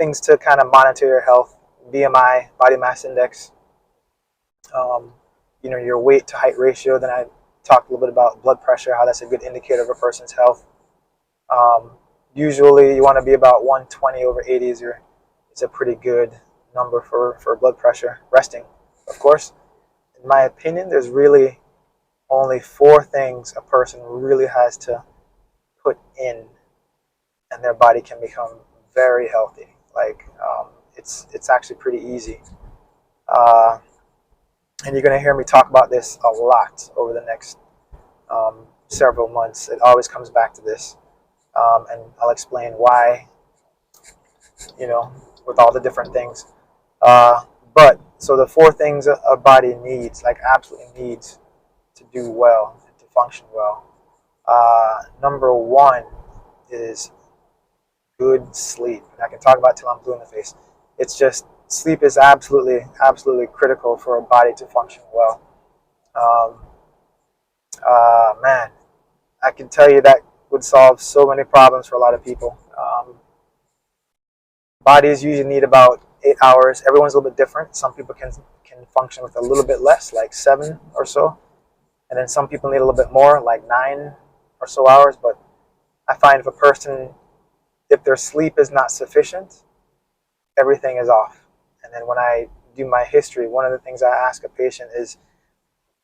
things to kind of monitor your health: BMI, body mass index, um, your weight to height ratio. Then I talked a little bit about blood pressure, how that's a good indicator of a person's health. Um, Usually, you want to be about 120 over 80 is a pretty good number for blood pressure. Resting, of course. In my opinion, there's really only four things a person really has to put in, and their body can become very healthy. Like it's actually pretty easy, uh, and you're going to hear me talk about this a lot over the next several months. It always comes back to this, and I'll explain why. You know, with all the different things. But so the four things a body needs, like absolutely needs, to do well, to function well. Number one is good sleep. And I can talk about it till I'm blue in the face. It's just sleep is absolutely critical for a body to function well. Um, Man, I can tell you that would solve so many problems for a lot of people. Bodies usually need about 8 hours. Everyone's a little bit different. Some people can function with a little bit less, like 7 or so, and then some people need a little bit more, like 9 or so hours. But I find if their sleep is not sufficient, everything is off. And then when I do my history, one of the things I ask a patient is,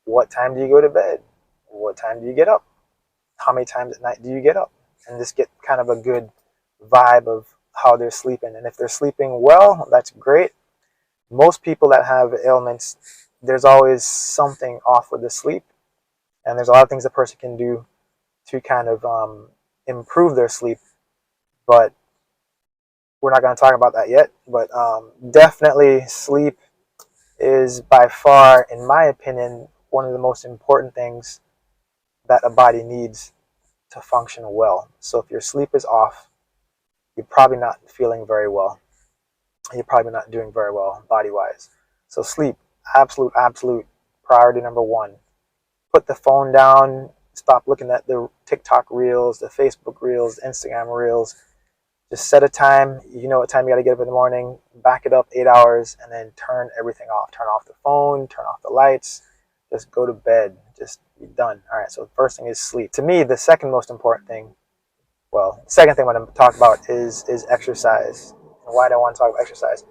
what time do you go to bed? What time do you get up? How many times at night do you get up? And just get kind of a good vibe of how they're sleeping. And if they're sleeping well, that's great. Most people that have ailments, there's always something off with the sleep. And there's a lot of things a person can do to kind of improve their sleep. But we're not going to talk about that yet. But definitely sleep is by far, in my opinion, one of the most important things that a body needs to function well. So if your sleep is off, you're probably not feeling very well. You're probably not doing very well body-wise. So sleep, absolute priority number one. Put the phone down. Stop looking at the TikTok reels, the Facebook reels, the Instagram reels. Just set a time. You know what time you got to get up in the morning. Back it up 8 hours, and then turn everything off. Turn off the phone. Turn off the lights. Just go to bed. Just be done. All right. So the first thing is sleep. To me, the second most important thing. Well, the second thing I want to talk about is exercise. And why do I want to talk about exercise?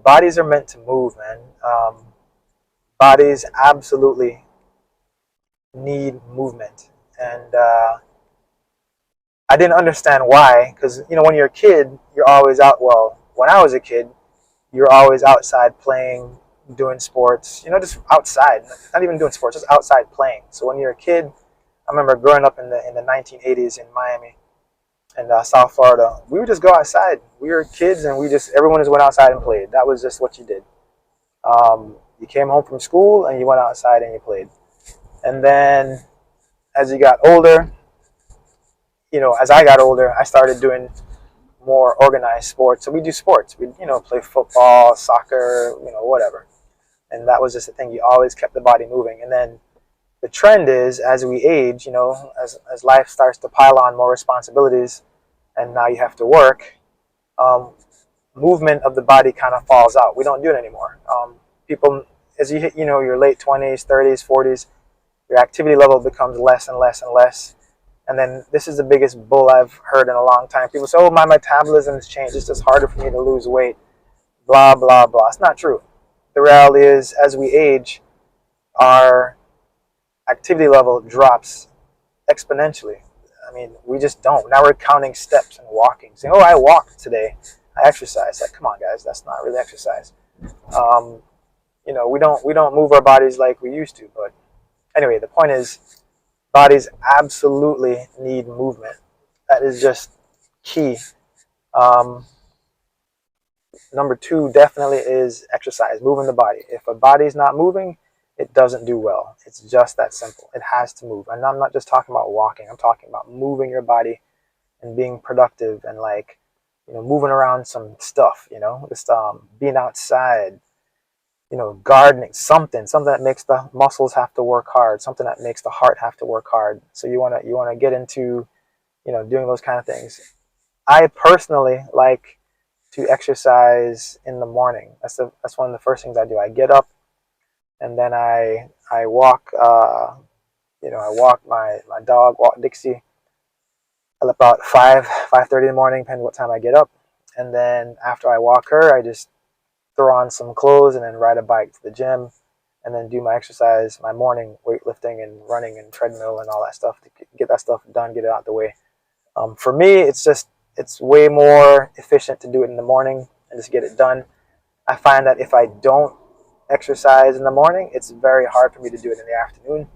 Bodies are meant to move, man. Bodies absolutely need movement, and I didn't understand why. Because when you're a kid, you're always out. Well, when I was a kid, you're always outside playing, doing sports. Just outside, not even doing sports, just outside playing. So when you're a kid, I remember growing up in the 1980s in Miami and South Florida. We would just go outside. We were kids, and everyone just went outside and played. That was just what you did. You came home from school and you went outside and you played. And then as you got older, as I got older, I started doing more organized sports. So we do sports. We, play football, soccer, whatever. And that was just the thing. You always kept the body moving. And then the trend is, as we age, as life starts to pile on more responsibilities, and now you have to work, movement of the body kind of falls out. We don't do it anymore. People, as you hit, your late 20s, 30s, 40s, your activity level becomes less and less and less. And then this is the biggest bull I've heard in a long time. People say, oh, my metabolism has changed. It's just harder for me to lose weight. Blah, blah, blah. It's not true. The reality is, as we age, our activity level drops exponentially. I mean, we just don't. Now we're counting steps and walking. Saying, oh, I walked today. I exercised. Like, come on, guys. That's not really exercise. We don't move our bodies like we used to. But anyway, the point is, bodies absolutely need movement. That is just key. Um, Number two definitely is exercise, moving the body. If a body's not moving, it doesn't do well. It's just that simple. It has to move. And I'm not just talking about walking. I'm talking about moving your body and being productive and moving around some stuff, just being outside, gardening, something that makes the muscles have to work hard, something that makes the heart have to work hard. So you want to get into, doing those kind of things. I personally like to exercise in the morning. That's one of the first things I do. I get up and then I walk. I walk my dog, walk Dixie, at about 5:30 in the morning, depending what time I get up. And then after I walk her, I just throw on some clothes and then ride a bike to the gym, and then do my exercise, my morning weightlifting and running and treadmill and all that stuff to get that stuff done, get it out the way. For me, it's way more efficient to do it in the morning and just get it done. I find that if I don't exercise in the morning, it's very hard for me to do it in the afternoon.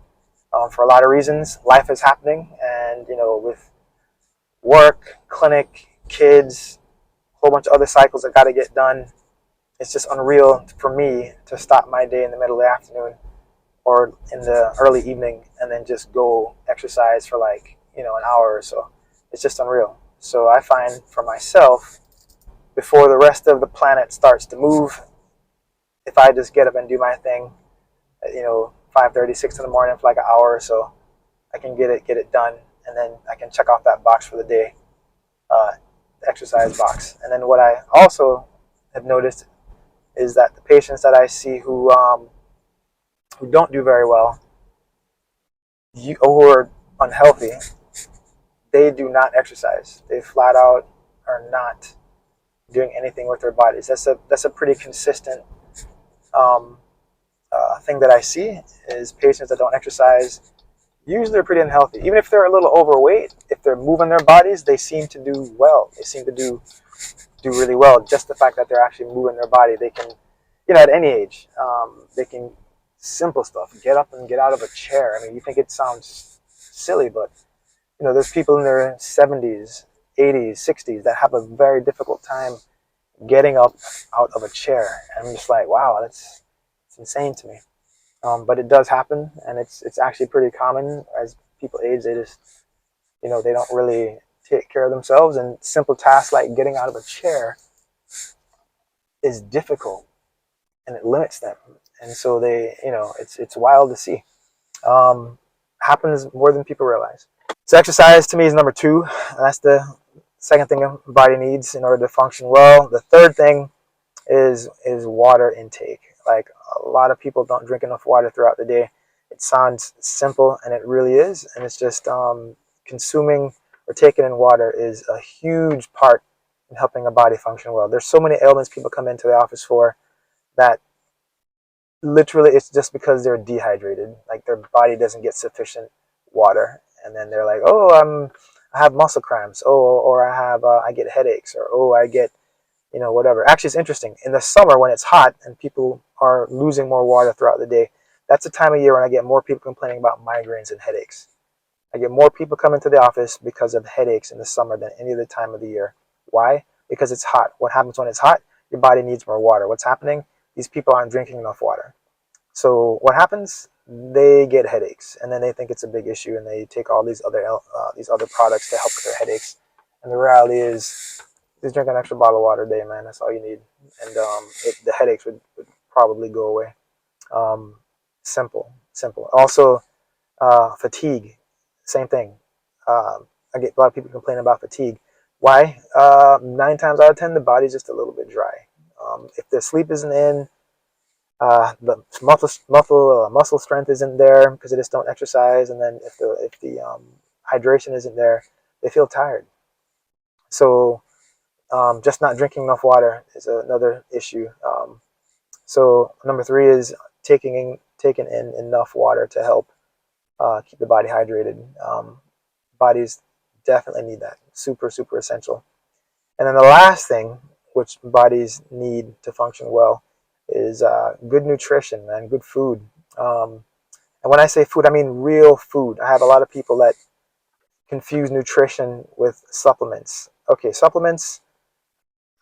For a lot of reasons, life is happening, and with work, clinic, kids, a whole bunch of other cycles that got to get done. It's just unreal for me to stop my day in the middle of the afternoon or in the early evening and then just go exercise for like an hour or so. It's just unreal. So I find for myself, before the rest of the planet starts to move, if I just get up and do my thing at 5:30, 6 in the morning for like an hour or so, I can get it done, and then I can check off that box for the day, the exercise box. And then what I also have noticed is that the patients that I see who don't do very well, or who are unhealthy, they do not exercise. They flat out are not doing anything with their bodies. That's a pretty consistent um, thing that I see is patients that don't exercise. Usually they're pretty unhealthy. Even if they're a little overweight, if they're moving their bodies, they seem to do well. They seem to do really well. Just the fact that they're actually moving their body, they can, at any age, they can simple stuff. Get up and get out of a chair. I mean, you think it sounds silly, but there's people in their 70s, 80s, 60s that have a very difficult time getting up out of a chair. And I'm just like, wow, it's insane to me. But it does happen, and it's actually pretty common as people age. They just, they don't really take care of themselves, and simple tasks like getting out of a chair is difficult, and it limits them. And so they, it's wild to see. Happens more than people realize. So exercise to me is number 2. That's the second thing a body needs in order to function well. The third thing is water intake. Like, a lot of people don't drink enough water throughout the day. It sounds simple, and it really is. And it's just consuming or taking in water is a huge part in helping a body function well. There's so many ailments people come into the office for that literally it's just because they're dehydrated. Like, their body doesn't get sufficient water, and then they're like, oh, I have muscle cramps, or I get headaches, or I get whatever. Actually, it's interesting. In the summer when it's hot and people are losing more water throughout the day, that's the time of year when I get more people complaining about migraines and headaches. I get more people coming to the office because of headaches in the summer than any other time of the year. Why? Because it's hot. What happens when it's hot? Your body needs more water. What's happening? These people aren't drinking enough water. So what happens? They get headaches, and then they think it's a big issue, and they take all these other products to help with their headaches. And the reality is, just drink an extra bottle of water a day, man. That's all you need, and the headaches would probably go away. Simple. Also, fatigue, same thing. I get a lot of people complaining about fatigue. Why? 9 times out of 10, the body's just a little bit dry. If the sleep isn't in, the muscle strength isn't there because they just don't exercise, and then if the hydration isn't there, they feel tired. So just not drinking enough water is another issue. So number 3 is taking in enough water to help keep the body hydrated. Bodies definitely need that. Super essential. And then the last thing which bodies need to function well is good nutrition, man, good food. And when I say food, I mean real food. I have a lot of people that confuse nutrition with supplements. Okay, supplements,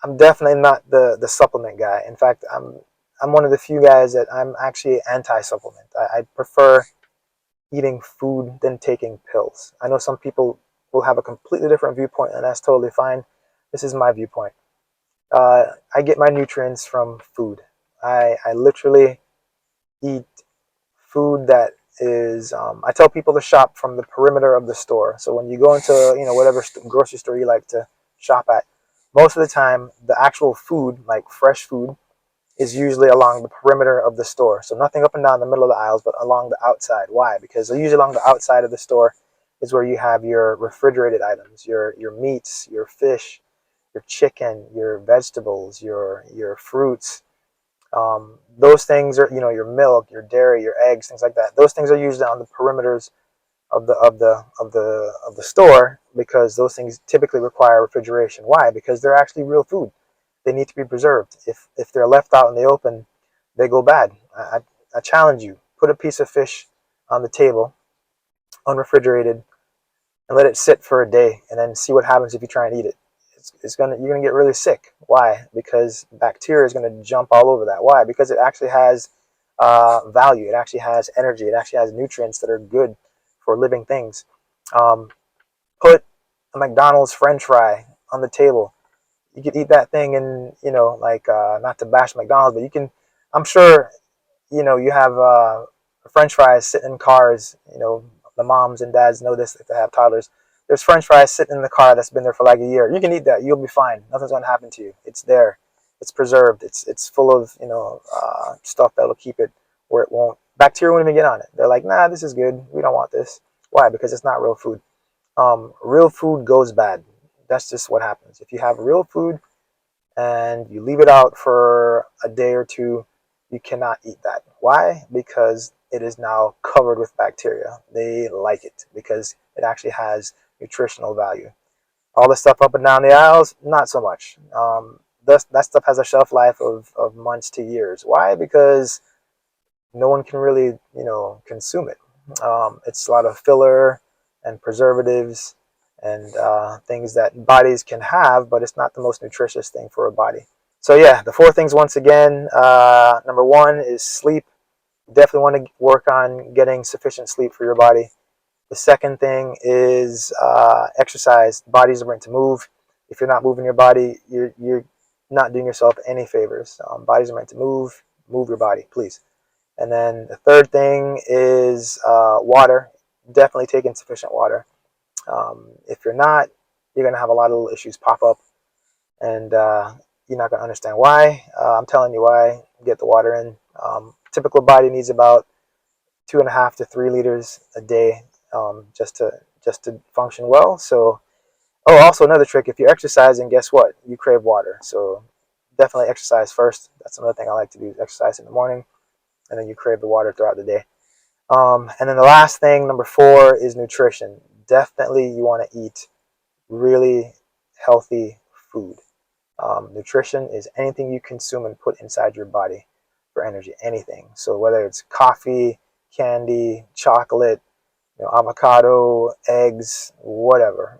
I'm definitely not the supplement guy. In fact, I'm one of the few guys that I'm actually anti-supplement. I prefer eating food than taking pills. I know some people will have a completely different viewpoint, and that's totally fine. This is my viewpoint. I get my nutrients from food. I literally eat food that is, I tell people to shop from the perimeter of the store. So when you go into, whatever grocery store you like to shop at, most of the time, the actual food, like fresh food, is usually along the perimeter of the store. So nothing up and down the middle of the aisles, but along the outside. Why? Because usually along the outside of the store is where you have your refrigerated items, your meats, your fish, your chicken, your vegetables, your fruits. Those things are, your milk, your dairy, your eggs, things like that. Those things are usually on the perimeters of the store, because those things typically require refrigeration. Why? Because they're actually real food. They need to be preserved. If they're left out in the open, they go bad. I challenge you: put a piece of fish on the table, unrefrigerated, and let it sit for a day, and then see what happens if you try and eat it. You're gonna get really sick. Why? Because bacteria is gonna jump all over that. Why? Because it actually has value. It actually has energy. It actually has nutrients that are good for living things. Um, put a McDonald's French fry on the table. You could eat that thing, and like, not to bash McDonald's, but you can. I'm sure you have French fries sitting in cars. The moms and dads know this if they have toddlers. There's French fries sitting in the car that's been there for like a year. You can eat that. You'll be fine. Nothing's gonna happen to you. It's there. It's preserved. It's full of stuff that'll keep it where it won't. Bacteria won't even get on it. They're like, nah, this is good. We don't want this. Why? Because it's not real food. Real food goes bad. That's just what happens. If you have real food and you leave it out for a day or two, you cannot eat that. Why? Because it is now covered with bacteria. They like it because it actually has nutritional value. All the stuff up and down the aisles, not so much. That stuff has a shelf life of months to years. Why? Because no one can really, consume it. It's a lot of filler and preservatives and things that bodies can have, but it's not the most nutritious thing for a body. So yeah, the four things once again. Number one is sleep. You definitely want to work on getting sufficient sleep for your body. The second thing is exercise. Bodies are meant to move. If you're not moving your body, you're not doing yourself any favors. Bodies are meant to move. Move your body, please. And then the third thing is water. Definitely take in sufficient water. If you're not, you're going to have a lot of little issues pop up, and you're not going to understand why. I'm telling you why. Get the water in. Typical body needs about 2.5 to 3 liters a day, just to function well. So, also another trick: if you're exercising, guess what? You crave water. So definitely exercise first. That's another thing I like to do: exercise in the morning, and then you crave the water throughout the day. And then the last thing, number 4, is nutrition. Definitely you want to eat really healthy food. Nutrition is anything you consume and put inside your body for energy, anything. So whether it's coffee, candy, chocolate, avocado, eggs, whatever.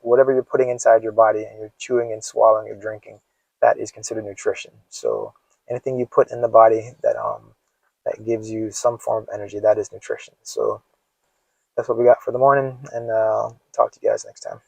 Whatever you're putting inside your body and you're chewing and swallowing, you're drinking, that is considered nutrition. So anything you put in the body that gives you some form of energy, that is nutrition. So that's what we got for the morning, and talk to you guys next time.